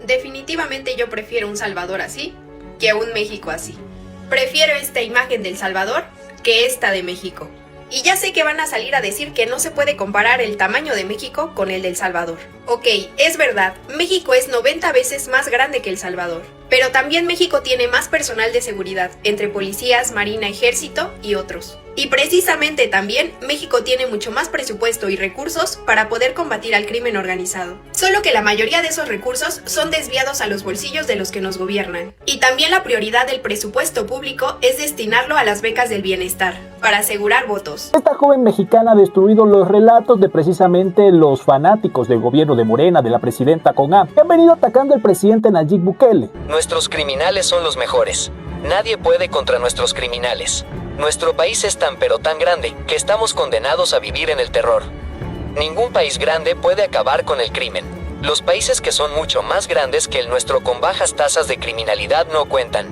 Definitivamente yo prefiero un Salvador así que un México así. Prefiero esta imagen del Salvador que esta de México. Y ya sé que van a salir a decir que no se puede comparar el tamaño de México con el del Salvador. Ok, es verdad, México es 90 veces más grande que El Salvador. Pero también México tiene más personal de seguridad, entre policías, marina, ejército y otros. Y precisamente también México tiene mucho más presupuesto y recursos para poder combatir al crimen organizado. Solo que la mayoría de esos recursos son desviados a los bolsillos de los que nos gobiernan. Y también la prioridad del presupuesto público es destinarlo a las becas del bienestar, para asegurar votos. Esta joven mexicana ha destruido los relatos de precisamente los fanáticos del gobierno de Morena, de la presidenta con A, que han venido atacando al presidente Nayib Bukele. Nuestros criminales son los mejores. Nadie puede contra nuestros criminales. Nuestro país es tan pero tan grande que estamos condenados a vivir en el terror. Ningún país grande puede acabar con el crimen. Los países que son mucho más grandes que el nuestro con bajas tasas de criminalidad no cuentan.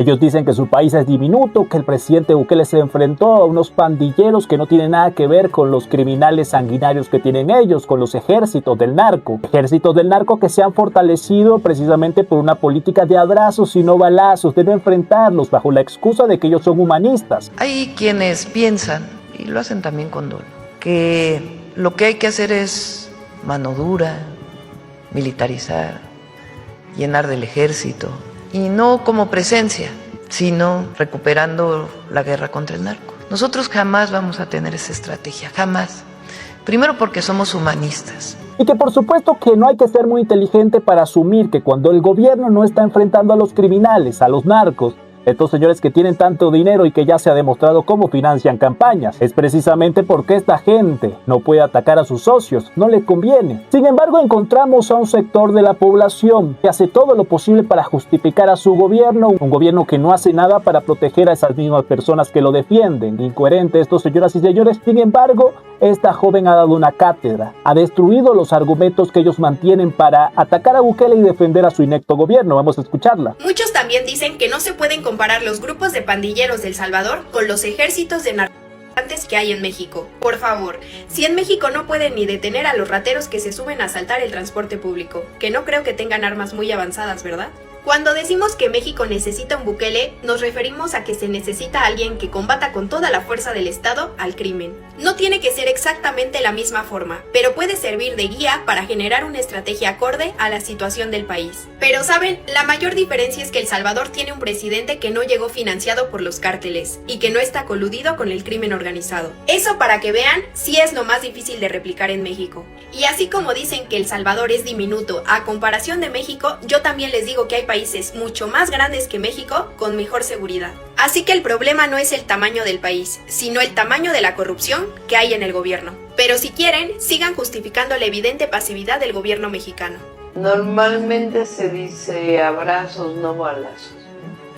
Ellos dicen que su país es diminuto, que el presidente Bukele se enfrentó a unos pandilleros que no tienen nada que ver con los criminales sanguinarios que tienen ellos, con los ejércitos del narco. Ejércitos del narco que se han fortalecido precisamente por una política de abrazos y no balazos, de no enfrentarlos bajo la excusa de que ellos son humanistas. Hay quienes piensan, y lo hacen también con dolo, que lo que hay que hacer es mano dura, militarizar, llenar del ejército, y no como presencia, sino recuperando la guerra contra el narco. Nosotros jamás vamos a tener esa estrategia, jamás. Primero porque somos humanistas. Y que por supuesto que no hay que ser muy inteligente para asumir que cuando el gobierno no está enfrentando a los criminales, a los narcos, estos señores que tienen tanto dinero y que ya se ha demostrado cómo financian campañas, es precisamente porque esta gente no puede atacar a sus socios, no le conviene. Sin embargo, encontramos a un sector de la población que hace todo lo posible para justificar a su gobierno, un gobierno que no hace nada para proteger a esas mismas personas que lo defienden. Incoherente esto, señoras y señores. Sin embargo, esta joven ha dado una cátedra, ha destruido los argumentos que ellos mantienen para atacar a Bukele y defender a su inepto gobierno. Vamos a escucharla. Muchos también dicen que no se pueden comparar los grupos de pandilleros de El Salvador con los ejércitos de narcotraficantes que hay en México. Por favor, si en México no pueden ni detener a los rateros que se suben a asaltar el transporte público, que no creo que tengan armas muy avanzadas, ¿verdad? Cuando decimos que México necesita un Bukele, nos referimos a que se necesita alguien que combata con toda la fuerza del Estado al crimen. No tiene que ser exactamente la misma forma, pero puede servir de guía para generar una estrategia acorde a la situación del país. Pero saben, la mayor diferencia es que El Salvador tiene un presidente que no llegó financiado por los cárteles y que no está coludido con el crimen organizado. Eso, para que vean, sí es lo más difícil de replicar en México. Y así como dicen que El Salvador es diminuto a comparación de México, yo también les digo que hay países mucho más grandes que México con mejor seguridad. Así que el problema no es el tamaño del país, sino el tamaño de la corrupción que hay en el gobierno. Pero si quieren, sigan justificando la evidente pasividad del gobierno mexicano. Normalmente se dice abrazos, no balazos.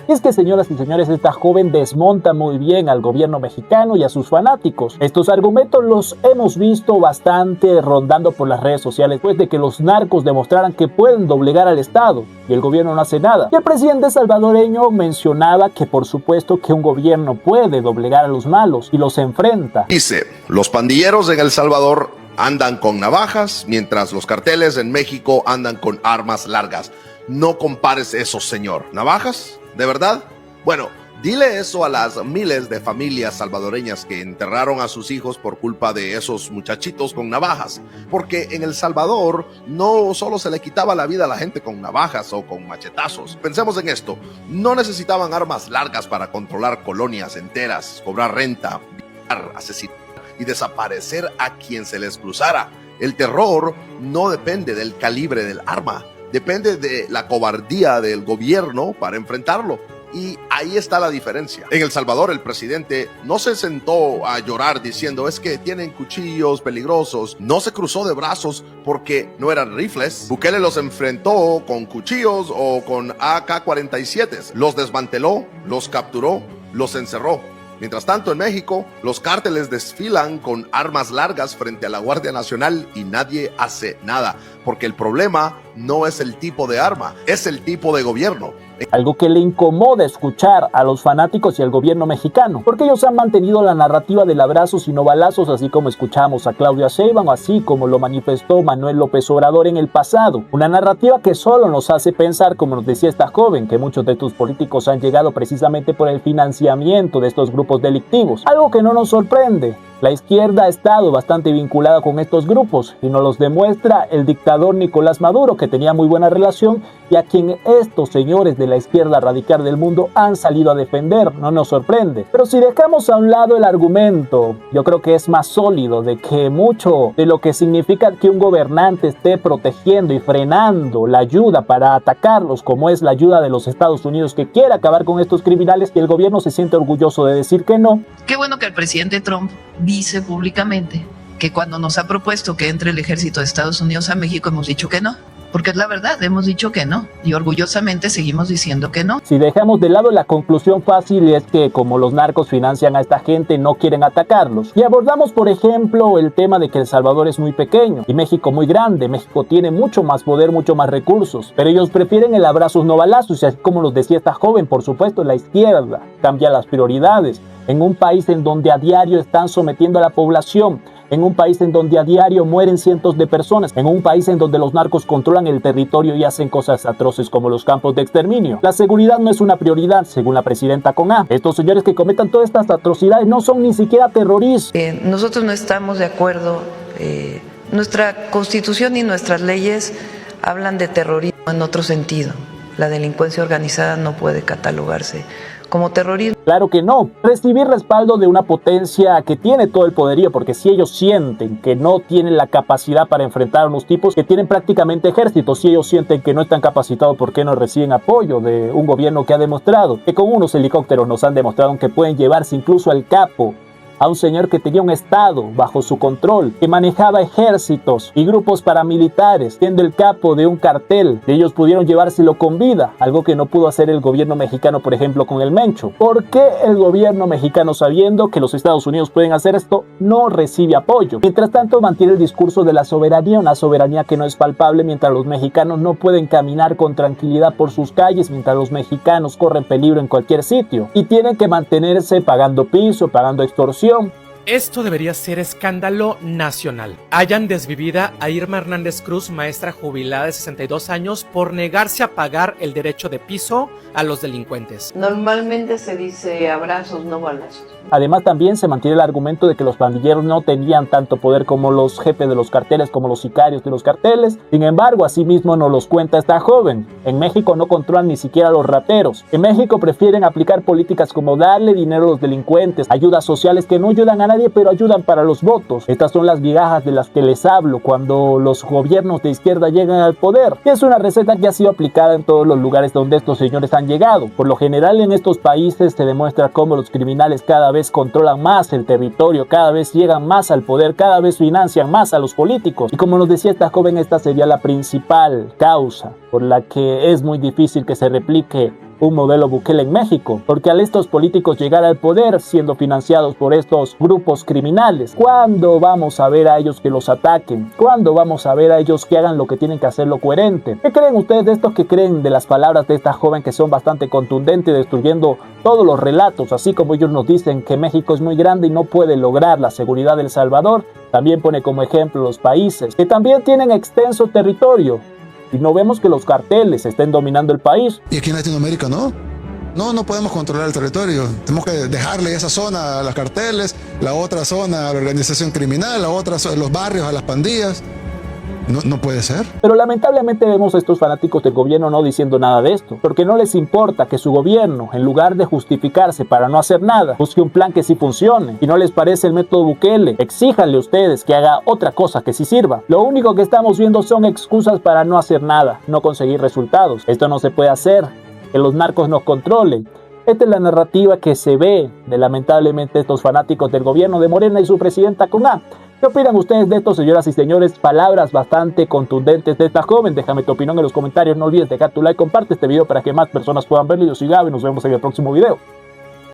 Y es que, señoras y señores, esta joven desmonta muy bien al gobierno mexicano y a sus fanáticos. Estos argumentos los hemos visto bastante rondando por las redes sociales después de que los narcos demostraran que pueden doblegar al Estado y el gobierno no hace nada. Y el presidente salvadoreño mencionaba que por supuesto que un gobierno puede doblegar a los malos y los enfrenta. Dice, los pandilleros en El Salvador andan con navajas, mientras los carteles en México andan con armas largas. No compares eso, señor. ¿Navajas? ¿De verdad? Bueno, dile eso a las miles de familias salvadoreñas que enterraron a sus hijos por culpa de esos muchachitos con navajas. Porque en El Salvador no solo se le quitaba la vida a la gente con navajas o con machetazos. Pensemos en esto, no necesitaban armas largas para controlar colonias enteras, cobrar renta, violar, asesinar y desaparecer a quien se les cruzara. El terror no depende del calibre del arma, depende de la cobardía del gobierno para enfrentarlo. Y ahí está la diferencia. En El Salvador el presidente no se sentó a llorar diciendo es que tienen cuchillos peligrosos. No se cruzó de brazos porque no eran rifles. Bukele los enfrentó con cuchillos o con AK-47. Los desmanteló, los capturó, los encerró. Mientras tanto, en México, los cárteles desfilan con armas largas frente a la Guardia Nacional y nadie hace nada, porque el problema no es el tipo de arma, es el tipo de gobierno. Algo que le incomoda escuchar a los fanáticos y al gobierno mexicano, porque ellos han mantenido la narrativa del abrazos y no balazos, así como escuchamos a Claudia Sheinbaum, así como lo manifestó Manuel López Obrador en el pasado. Una narrativa que solo nos hace pensar, como nos decía esta joven, que muchos de estos políticos han llegado precisamente por el financiamiento de estos grupos delictivos. Algo que no nos sorprende. La izquierda ha estado bastante vinculada con estos grupos y nos los demuestra el dictador Nicolás Maduro, que tenía muy buena relación y a quien estos señores de la izquierda radical del mundo han salido a defender. No nos sorprende. Pero si dejamos a un lado el argumento, yo creo que es más sólido de que mucho de lo que significa que un gobernante esté protegiendo y frenando la ayuda para atacarlos, como es la ayuda de los Estados Unidos que quiere acabar con estos criminales, y el gobierno se siente orgulloso de decir que no. Qué bueno que el presidente Trump dice públicamente que cuando nos ha propuesto que entre el ejército de Estados Unidos a México hemos dicho que no, porque es la verdad, hemos dicho que no y orgullosamente seguimos diciendo que no. Si dejamos de lado la conclusión fácil es que como los narcos financian a esta gente no quieren atacarlos, y abordamos por ejemplo el tema de que El Salvador es muy pequeño y México muy grande, México tiene mucho más poder, mucho más recursos, pero ellos prefieren el abrazos no balazos, y así como nos decía esta joven, por supuesto la izquierda cambia las prioridades en un país en donde a diario están sometiendo a la población, en un país en donde a diario mueren cientos de personas, en un país en donde los narcos controlan el territorio y hacen cosas atroces como los campos de exterminio. La seguridad no es una prioridad, según la presidenta con A. Estos señores que cometan todas estas atrocidades no son ni siquiera terroristas. Nosotros no estamos de acuerdo, nuestra constitución y nuestras leyes hablan de terrorismo en otro sentido. La delincuencia organizada no puede catalogarse como terrorismo. Claro que no. Recibir respaldo de una potencia que tiene todo el poderío, porque si ellos sienten que no tienen la capacidad para enfrentar a unos tipos que tienen prácticamente ejércitos, si ellos sienten que no están capacitados, ¿por qué no reciben apoyo de un gobierno que ha demostrado que con unos helicópteros nos han demostrado que pueden llevarse incluso al capo, a un señor que tenía un estado bajo su control, que manejaba ejércitos y grupos paramilitares, siendo el capo de un cartel, y ellos pudieron llevárselo con vida, algo que no pudo hacer el gobierno mexicano, por ejemplo, con el Mencho? ¿Por qué el gobierno mexicano, sabiendo que los Estados Unidos pueden hacer esto, no recibe apoyo? Mientras tanto, mantiene el discurso de la soberanía, una soberanía que no es palpable, mientras los mexicanos no pueden caminar con tranquilidad por sus calles, mientras los mexicanos corren peligro en cualquier sitio y tienen que mantenerse pagando piso, pagando extorsión. Esto debería ser escándalo nacional. Hayan desvivida a Irma Hernández Cruz, maestra jubilada de 62 años, por negarse a pagar el derecho de piso a los delincuentes. Normalmente se dice abrazos, no balazos. Además, también se mantiene el argumento de que los pandilleros no tenían tanto poder como los jefes de los carteles, como los sicarios de los carteles. Sin embargo, asimismo nos los cuenta esta joven. En México no controlan ni siquiera a los rateros. En México prefieren aplicar políticas como darle dinero a los delincuentes, ayudas sociales que no ayudan a nadie, pero ayudan para los votos. Estas son las migajas de las que les hablo cuando los gobiernos de izquierda llegan al poder. Y es una receta que ha sido aplicada en todos los lugares donde estos señores han llegado. Por lo general, en estos países se demuestra cómo los criminales cada vez controlan más el territorio, cada vez llegan más al poder, cada vez financian más a los políticos. Y como nos decía esta joven, esta sería la principal causa por la que es muy difícil que se replique un modelo Bukele en México, porque al estos políticos llegar al poder siendo financiados por estos grupos criminales, ¿cuándo vamos a ver a ellos que los ataquen? ¿Cuándo vamos a ver a ellos que hagan lo que tienen que hacer, lo coherente? ¿Qué creen ustedes de esto? ¿Qué creen de las palabras de esta joven que son bastante contundentes, destruyendo todos los relatos? Así como ellos nos dicen que México es muy grande y no puede lograr la seguridad de El Salvador, también pone como ejemplo los países que también tienen extenso territorio. Y no vemos que los carteles estén dominando el país. Y aquí en Latinoamérica no podemos controlar el territorio. Tenemos que dejarle esa zona a los carteles, la otra zona a la organización criminal, la otra los barrios a las pandillas. No puede ser. Pero lamentablemente vemos a estos fanáticos del gobierno no diciendo nada de esto, porque no les importa que su gobierno, en lugar de justificarse para no hacer nada, busque un plan que sí funcione. Y no les parece el método Bukele, exíjanle ustedes que haga otra cosa que sí sirva. Lo único que estamos viendo son excusas para no hacer nada, no conseguir resultados. Esto no se puede hacer, que los narcos nos controlen. Esta es la narrativa que se ve de lamentablemente estos fanáticos del gobierno de Morena y su presidenta con A. ¿Qué opinan ustedes de esto, señoras y señores? Palabras bastante contundentes de esta joven. Déjame tu opinión en los comentarios. No olvides dejar tu like, comparte este video para que más personas puedan verlo. Yo soy Gaby, nos vemos en el próximo video.